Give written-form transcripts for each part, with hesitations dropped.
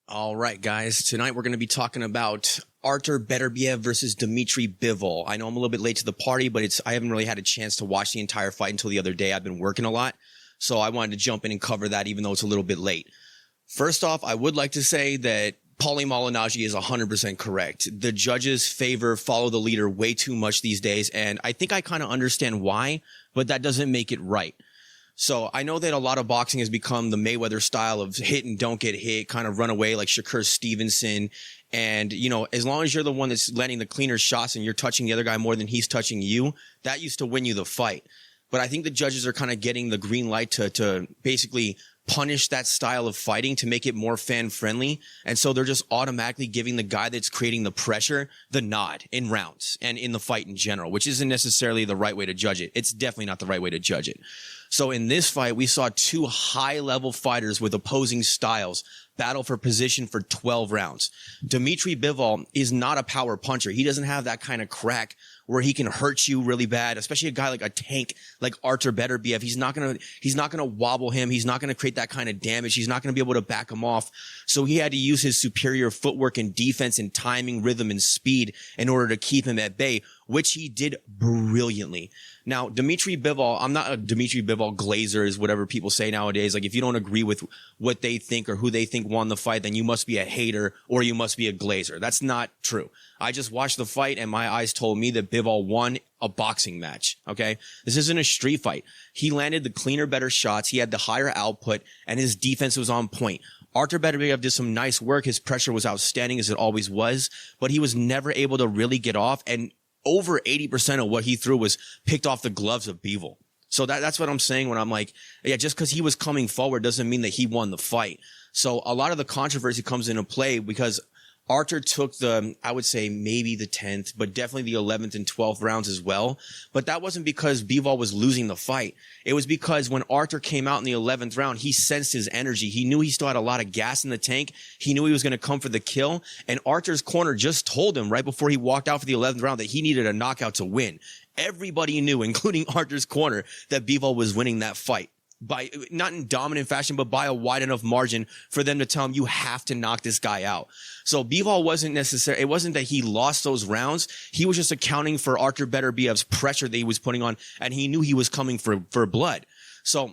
All right, guys. Tonight we're going to be talking about Artur Beterbiev versus Dmitry Bivol. I know I'm a little bit late to the party, but I haven't really had a chance to watch the entire fight until the other day. I've been working a lot, so I wanted to jump in and cover that even though it's a little bit late. First off, I would like to say that Paulie Malignaggi is 100% correct. The judges favor follow the leader way too much these days, and I think I kind of understand why, but that doesn't make it right. So I know that a lot of boxing has become the Mayweather style of hit and don't get hit, kind of run away like Shakur Stevenson. And, you know, as long as you're the one that's landing the cleaner shots and you're touching the other guy more than he's touching you, that used to win you the fight. But I think the judges are kind of getting the green light to basically punish that style of fighting to make it more fan friendly. And so they're just automatically giving the guy that's creating the pressure the nod in rounds and in the fight in general, which isn't necessarily the right way to judge it. It's definitely not the right way to judge it. So in this fight, we saw two high-level fighters with opposing styles battle for position for 12 rounds. Dmitry Bivol is not a power puncher. He doesn't have that kind of crack where he can hurt you really bad, especially a guy like a tank like Artur Beterbiev. He's not gonna wobble him. He's not gonna create that kind of damage. He's not gonna be able to back him off. So he had to use his superior footwork and defense and timing, rhythm, and speed in order to keep him at bay, which he did brilliantly. Now, Dmitry Bivol, I'm not a Dmitry Bivol glazer, is whatever people say nowadays. Like, if you don't agree with what they think or who they think won the fight, then you must be a hater or you must be a glazer. That's not true. I just watched the fight and my eyes told me that Bivol won a boxing match, okay? This isn't a street fight. He landed the cleaner, better shots. He had the higher output and his defense was on point. Artur Beterbiev did some nice work. His pressure was outstanding, as it always was, but he was never able to really get off, and over 80% of what he threw was picked off the gloves of Bivol. So that's what I'm saying when I'm like, yeah, just because he was coming forward doesn't mean that he won the fight. So a lot of the controversy comes into play because Artur took I would say maybe the 10th, but definitely the 11th and 12th rounds as well. But that wasn't because Bivol was losing the fight. It was because when Artur came out in the 11th round, he sensed his energy. He knew he still had a lot of gas in the tank. He knew he was going to come for the kill. And Artur's corner just told him right before he walked out for the 11th round that he needed a knockout to win. Everybody knew, including Artur's corner, that Bivol was winning that fight. By not in dominant fashion, but by a wide enough margin for them to tell him, you have to knock this guy out. So Bivol wasn't necessary. It wasn't that he lost those rounds. He was just accounting for Artur Beterbiev's pressure that he was putting on, and he knew he was coming for blood. So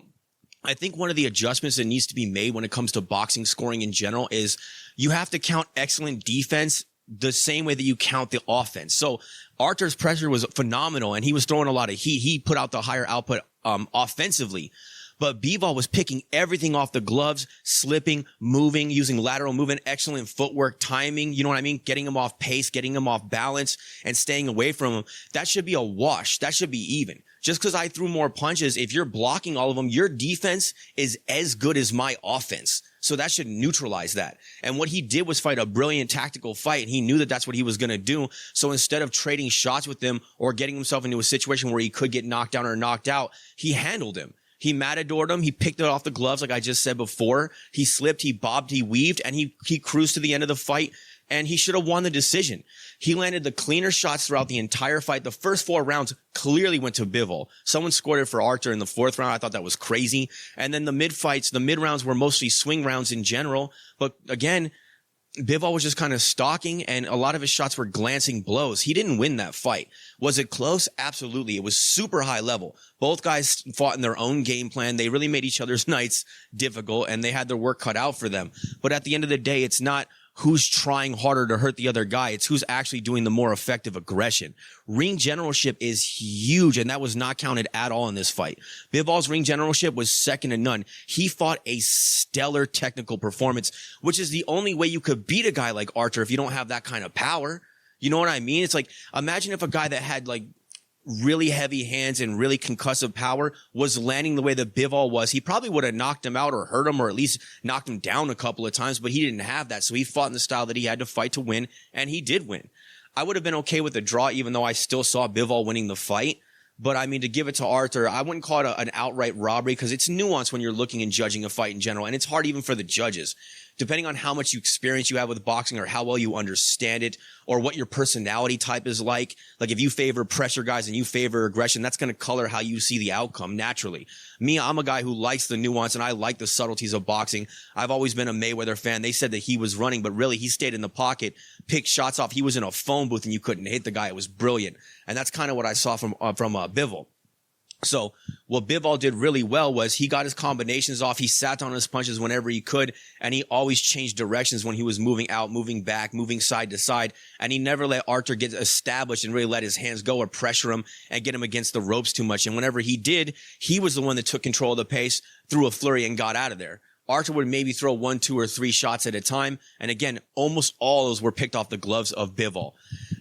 I think one of the adjustments that needs to be made when it comes to boxing scoring in general is you have to count excellent defense the same way that you count the offense. So Artur's pressure was phenomenal and he was throwing a lot of heat. He put out the higher output offensively. But Bivol was picking everything off the gloves, slipping, moving, using lateral movement, excellent footwork, timing, you know what I mean? Getting him off pace, getting him off balance, and staying away from him. That should be a wash. That should be even. Just because I threw more punches, if you're blocking all of them, your defense is as good as my offense. So that should neutralize that. And what he did was fight a brilliant tactical fight, and he knew that that's what he was going to do. So instead of trading shots with him or getting himself into a situation where he could get knocked down or knocked out, he handled him. He matadored him. He picked it off the gloves, like I just said before. He slipped, he bobbed, he weaved, and he cruised to the end of the fight, and he should have won the decision. He landed the cleaner shots throughout the entire fight. The first 4 rounds clearly went to Bivol. Someone scored it for Artur in the 4th round. I thought that was crazy. And then the mid rounds were mostly swing rounds in general. But again, Bivol was just kind of stalking, and a lot of his shots were glancing blows. He didn't win that fight. Was it close? Absolutely. It was super high level. Both guys fought in their own game plan. They really made each other's nights difficult, and they had their work cut out for them. But at the end of the day, it's not who's trying harder to hurt the other guy. It's who's actually doing the more effective aggression. Ring generalship is huge, and that was not counted at all in this fight. Bivol's ring generalship was second to none. He fought a stellar technical performance, which is the only way you could beat a guy like Artur if you don't have that kind of power. You know what I mean? It's like, imagine if a guy that had like really heavy hands and really concussive power was landing the way that Bivol was. He probably would have knocked him out or hurt him or at least knocked him down a couple of times, but he didn't have that. So he fought in the style that he had to fight to win, and he did win. I would have been okay with a draw, even though I still saw Bivol winning the fight. But I mean, to give it to Arthur, I wouldn't call it an outright robbery because it's nuanced when you're looking and judging a fight in general. And it's hard even for the judges. Depending on how much experience you have with boxing or how well you understand it or what your personality type is like if you favor pressure guys and you favor aggression, that's going to color how you see the outcome naturally. Me, I'm a guy who likes the nuance and I like the subtleties of boxing. I've always been a Mayweather fan. They said that he was running, but really he stayed in the pocket, picked shots off. He was in a phone booth and you couldn't hit the guy. It was brilliant. And that's kind of what I saw from Bivol. So what Bivol did really well was he got his combinations off. He sat on his punches whenever he could, and he always changed directions when he was moving out, moving back, moving side to side. And he never let Arthur get established and really let his hands go or pressure him and get him against the ropes too much. And whenever he did, he was the one that took control of the pace, threw a flurry, and got out of there. Arthur would maybe throw 1, 2, or 3 shots at a time. And again, almost all those were picked off the gloves of Bivol.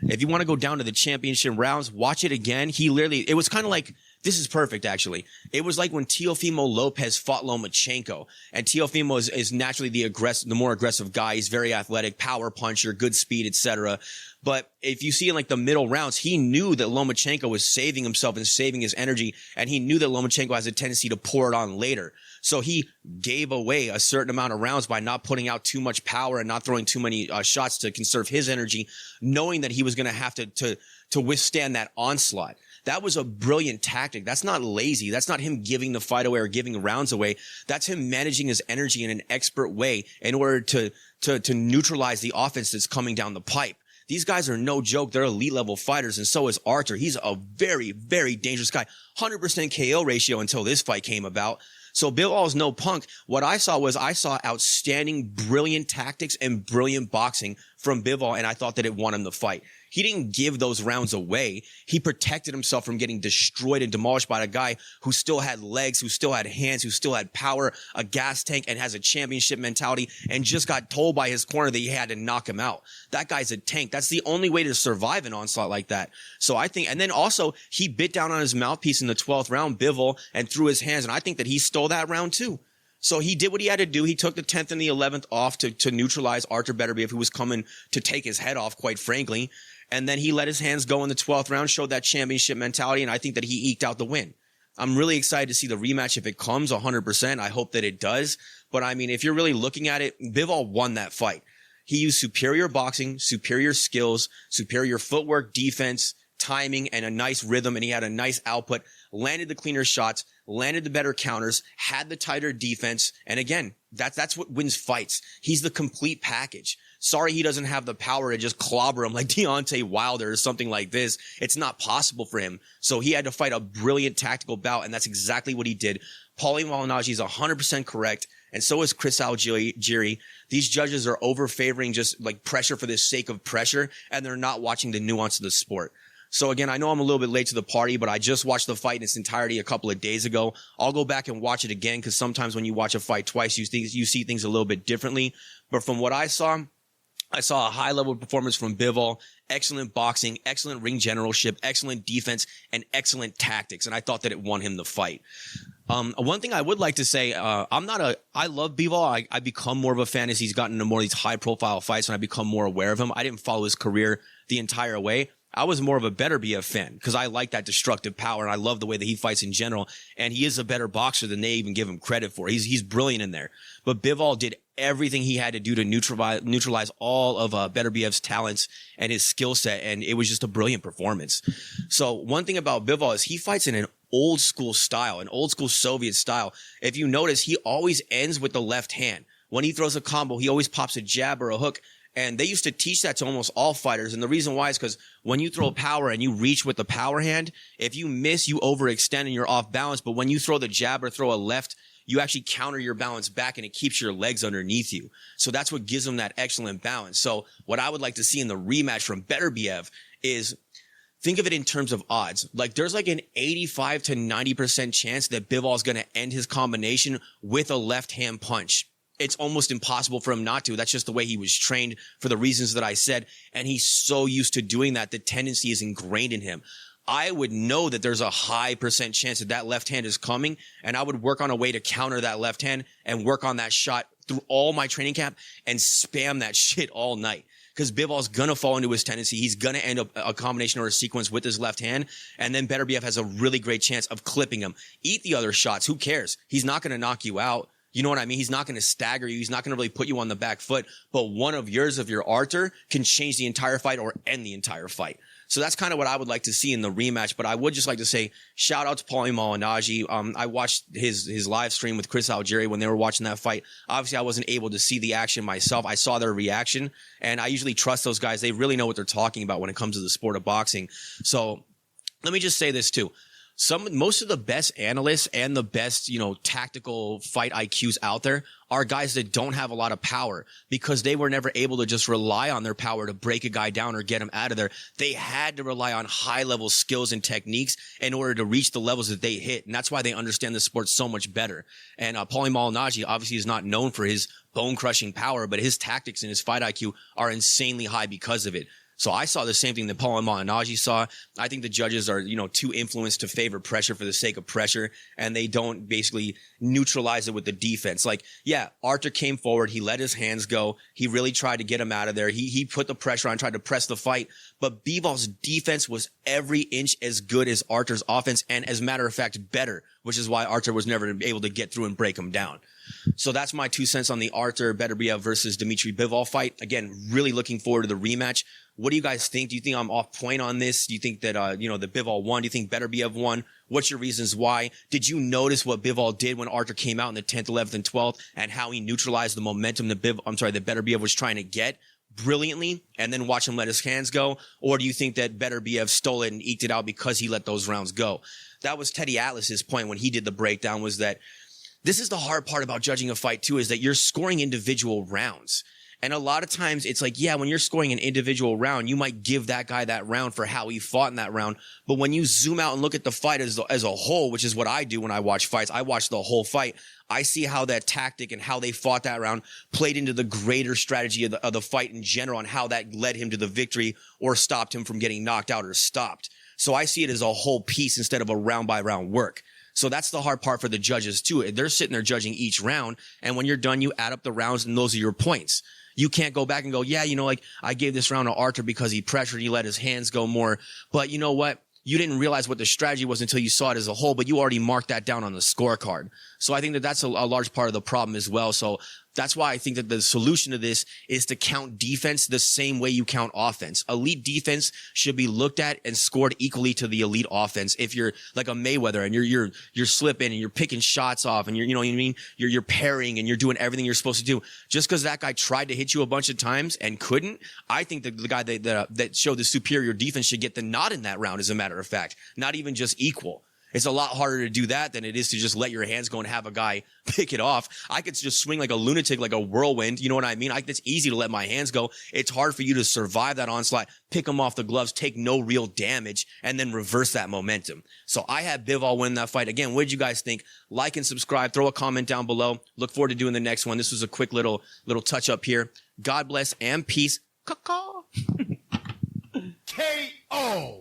If you want to go down to the championship rounds, watch it again. It was kind of like, this is perfect, actually. It was like when Teofimo Lopez fought Lomachenko. And Teofimo is naturally the more aggressive guy. He's very athletic, power puncher, good speed, etc. But if you see in the middle rounds, he knew that Lomachenko was saving himself and saving his energy. And he knew that Lomachenko has a tendency to pour it on later. So he gave away a certain amount of rounds by not putting out too much power and not throwing too many shots to conserve his energy, knowing that he was going to have to withstand that onslaught. That was a brilliant tactic. That's not lazy. That's not him giving the fight away or giving rounds away. That's him managing his energy in an expert way in order to neutralize the offense that's coming down the pipe. These guys are no joke. They're elite level fighters, and so is Arthur. He's a very, very dangerous guy. 100% KO ratio until this fight came about. So Bivol is no punk. What I saw outstanding, brilliant tactics and brilliant boxing from Bivol, and I thought that it won him the fight. He didn't give those rounds away. He protected himself from getting destroyed and demolished by a guy who still had legs, who still had hands, who still had power, a gas tank, and has a championship mentality, and just got told by his corner that he had to knock him out. That guy's a tank. That's the only way to survive an onslaught like that. So I think, and then also he bit down on his mouthpiece in the 12th round, Bivol, and threw his hands, and I think that he stole that round too. So he did what he had to do. He took the 10th and the 11th off to neutralize Artur Beterbiev, who was coming to take his head off, quite frankly. And then he let his hands go in the 12th round, showed that championship mentality, and I think that he eked out the win. I'm really excited to see the rematch if it comes 100%. I hope that it does. But I mean, if you're really looking at it, Bivol won that fight. He used superior boxing, superior skills, superior footwork, defense, timing, and a nice rhythm, and he had a nice output, landed the cleaner shots, landed the better counters, had the tighter defense, and again, that's what wins fights. He's the complete package. Sorry he doesn't have the power to just clobber him like Deontay Wilder or something like this. It's not possible for him. So he had to fight a brilliant tactical bout, and that's exactly what he did. Paulie Malignaggi is 100% correct, and so is Chris Algieri. These judges are over-favoring just pressure for the sake of pressure, and they're not watching the nuance of the sport. So again, I know I'm a little bit late to the party, but I just watched the fight in its entirety a couple of days ago. I'll go back and watch it again because sometimes when you watch a fight twice, you see things a little bit differently. But from what I saw a high-level performance from Bivol, excellent boxing, excellent ring generalship, excellent defense, and excellent tactics. And I thought that it won him the fight. One thing I would like to say, I love Bivol. I become more of a fan as he's gotten into more of these high-profile fights and I become more aware of him. I didn't follow his career the entire way. I was more of a Beterbiev fan because I like that destructive power and I love the way that he fights in general. And he is a better boxer than they even give him credit for. He's brilliant in there. But Bivol did everything he had to do to neutralize all of Beterbiev's talents and his skill set, and it was just a brilliant performance. So one thing about Bivol is he fights in an old school style, an old school Soviet style. If you notice, he always ends with the left hand. When he throws a combo, he always pops a jab or a hook. And they used to teach that to almost all fighters. And the reason why is because when you throw power and you reach with the power hand, if you miss, you overextend and you're off balance. But when you throw the jab or throw a left, you actually counter your balance back and it keeps your legs underneath you. So that's what gives them that excellent balance. So what I would like to see in the rematch from Beterbiev is think of it in terms of odds. There's an 85 to 90% chance that Bivol is going to end his combination with a left hand punch. It's almost impossible for him not to. That's just the way he was trained for the reasons that I said. And he's so used to doing that. The tendency is ingrained in him. I would know that there's a high percent chance that left hand is coming. And I would work on a way to counter that left hand and work on that shot through all my training camp and spam that shit all night. because Bivol's going to fall into his tendency. He's going to end up a combination or a sequence with his left hand, and then Beterbiev has a really great chance of clipping him. Eat the other shots. Who cares? He's not going to knock you out. You know what I mean? He's not going to stagger you. He's not going to really put you on the back foot. But one of yours of your Arthur can change the entire fight or end the entire fight. So that's kind of what I would like to see in the rematch. But I would just like to say shout out to Paulie Malignaggi. I watched his live stream with Chris Algieri when they were watching that fight. Obviously, I wasn't able to see the action myself. I saw their reaction, and I usually trust those guys. They really know what they're talking about when it comes to the sport of boxing. So let me just say this too. Most of the best analysts and the best, tactical fight IQs out there are guys that don't have a lot of power because they were never able to just rely on their power to break a guy down or get him out of there. They had to rely on high level skills and techniques in order to reach the levels that they hit. And that's why they understand the sport so much better. And Paulie Malignaggi obviously is not known for his bone crushing power, but his tactics and his fight IQ are insanely high because of it. So I saw the same thing that Paulie Malignaggi saw. I think the judges are, too influenced to favor pressure for the sake of pressure, and they don't basically neutralize it with the defense. Like, yeah, Arthur came forward. He let his hands go. He really tried to get him out of there. He put the pressure on, tried to press the fight. But Bivol's defense was every inch as good as Arthur's offense, and as a matter of fact, better, which is why Arthur was never able to get through and break him down. So that's my 2 cents on the Arthur Beterbiev versus Dimitri Bivol fight. Again, really looking forward to the rematch. What do you guys think? Do you think I'm off point on this? Do you think that, the Bivol won? Do you think Beterbiev won? What's your reasons why? Did you notice what Bivol did when Arthur came out in the 10th, 11th, and 12th and how he neutralized the momentum that Beterbiev was trying to get brilliantly and then watch him let his hands go? Or do you think that Beterbiev stole it and eked it out because he let those rounds go? That was Teddy Atlas's point when he did the breakdown, was that this is the hard part about judging a fight too, is that you're scoring individual rounds. And a lot of times it's like, yeah, when you're scoring an individual round, you might give that guy that round for how he fought in that round. But when you zoom out and look at the fight as a whole, which is what I do when I watch fights, I watch the whole fight. I see how that tactic and how they fought that round played into the greater strategy of the fight in general, and how that led him to the victory or stopped him from getting knocked out or stopped. So I see it as a whole piece instead of a round by round work. So that's the hard part for the judges too. They're sitting there judging each round, and when you're done, you add up the rounds, and those are your points. You can't go back and go, yeah, I gave this round to Arthur because he pressured, he let his hands go more. But you know what? You didn't realize what the strategy was until you saw it as a whole, but you already marked that down on the scorecard. So I think that that's a large part of the problem as well. So that's why I think that the solution to this is to count defense the same way you count offense. Elite defense should be looked at and scored equally to the elite offense. If you're like a Mayweather and you're slipping and you're picking shots off and you're parrying and you're doing everything you're supposed to do, just because that guy tried to hit you a bunch of times and couldn't, I think that the guy that showed the superior defense should get the nod in that round, as a matter of fact, not even just equal. It's a lot harder to do that than it is to just let your hands go and have a guy pick it off. I could just swing like a lunatic, like a whirlwind. You know what I mean? It's easy to let my hands go. It's hard for you to survive that onslaught, pick them off the gloves, take no real damage, and then reverse that momentum. So I had Bivol win that fight. Again, what did you guys think? Like and subscribe. Throw a comment down below. Look forward to doing the next one. This was a quick little touch up here. God bless and peace. Caw-caw. KO.